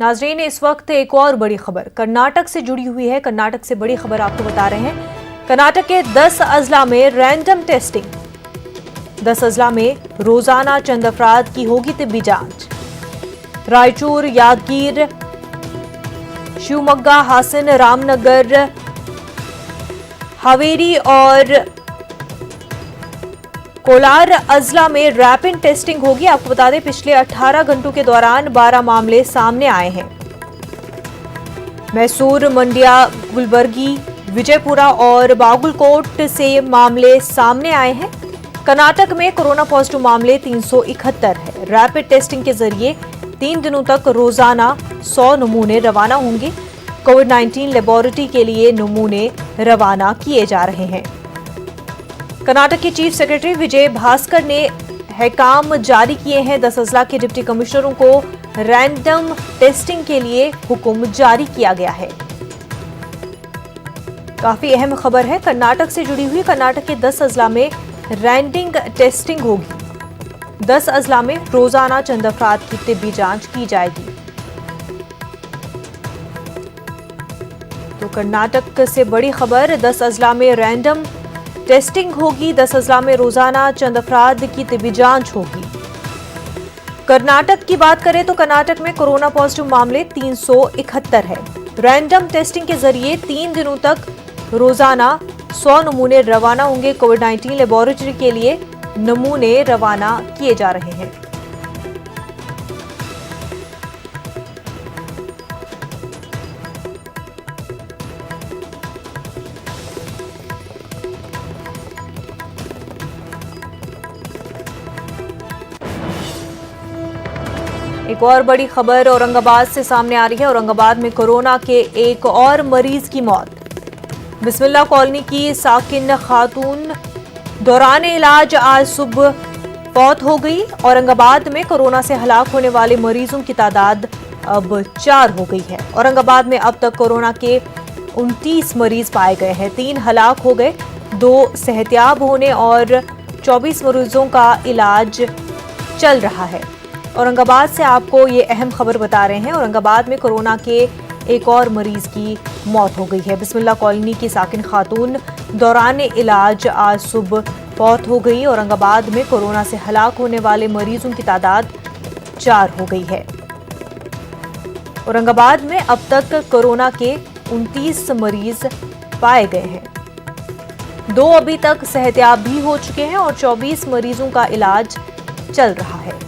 नाजरीन, इस वक्त एक और बड़ी खबर कर्नाटक से जुड़ी हुई है। कर्नाटक से बड़ी खबर आपको बता रहे हैं। कर्नाटक के 10 अजला में रैंडम टेस्टिंग। 10 अजला में रोजाना चंद अफराद की होगी तिब्बी जांच। रायचूर, यादगीर, शिवमोग्गा, हासन, रामनगर, हावेरी और कोलार अजला में रैपिड टेस्टिंग होगी। आपको बता दें, पिछले 18 घंटों के दौरान 12 मामले सामने आए हैं। मैसूर, मंडिया, गुलबर्गी, विजयपुरा और बागलकोट से मामले सामने आए हैं। कर्नाटक में कोरोना पॉजिटिव मामले 371 है। रैपिड टेस्टिंग के जरिए 3 दिनों तक रोजाना 100 नमूने रवाना होंगे। कोविड-19 लेबोरेटरी के लिए नमूने रवाना किए जा रहे हैं। कर्नाटक के चीफ सेक्रेटरी विजय भास्कर ने अहकाम जारी किए हैं। 10 अजला के डिप्टी कमिश्नरों को रैंडम टेस्टिंग के लिए हुक्म जारी किया गया है। काफी अहम खबर है कर्नाटक से जुड़ी हुई। कर्नाटक के 10 अजला में रैंडम टेस्टिंग होगी। 10 अजला में रोजाना चंद अफराद की तिब्बी जांच की जाएगी। तो कर्नाटक से बड़ी खबर, 10 अजला में रैंडम टेस्टिंग होगी। 10 अजला में रोजाना चंद अफराद की तिब्बी जांच होगी। कर्नाटक की बात करें तो कर्नाटक में कोरोना पॉजिटिव मामले 371 है। रैंडम टेस्टिंग के जरिए 3 दिनों तक रोजाना 100 नमूने रवाना होंगे। कोविड-19 लेबोरेटरी के लिए नमूने रवाना किए जा रहे हैं। एक और बड़ी खबर औरंगाबाद से सामने आ रही है। औरंगाबाद में कोरोना के एक और मरीज की मौत। बिस्मिल्लाह कॉलोनी की साकिन खातून दौरान इलाज आज सुबह फौत हो गई। औरंगाबाद में कोरोना से हलाक होने वाले मरीजों की तादाद अब 4 हो गई है। औरंगाबाद में अब तक कोरोना के 29 मरीज पाए गए हैं। 3 हलाक हो गए, 2 सेहतियाब होने और 24 मरीजों का इलाज चल रहा है। औरंगाबाद से आपको ये अहम खबर बता रहे हैं। औरंगाबाद में कोरोना के एक और मरीज की मौत हो गई है। बिस्मिल्लाह कॉलोनी की साकिन खातून दौरान इलाज आज सुबह फौत हो गई। औरंगाबाद में कोरोना से हलाक होने वाले मरीजों की तादाद 4 हो गई है। औरंगाबाद में अब तक कोरोना के 29 मरीज पाए गए हैं। 2 अभी तक सेहतियाब भी हो चुके हैं और 24 मरीजों का इलाज चल रहा है।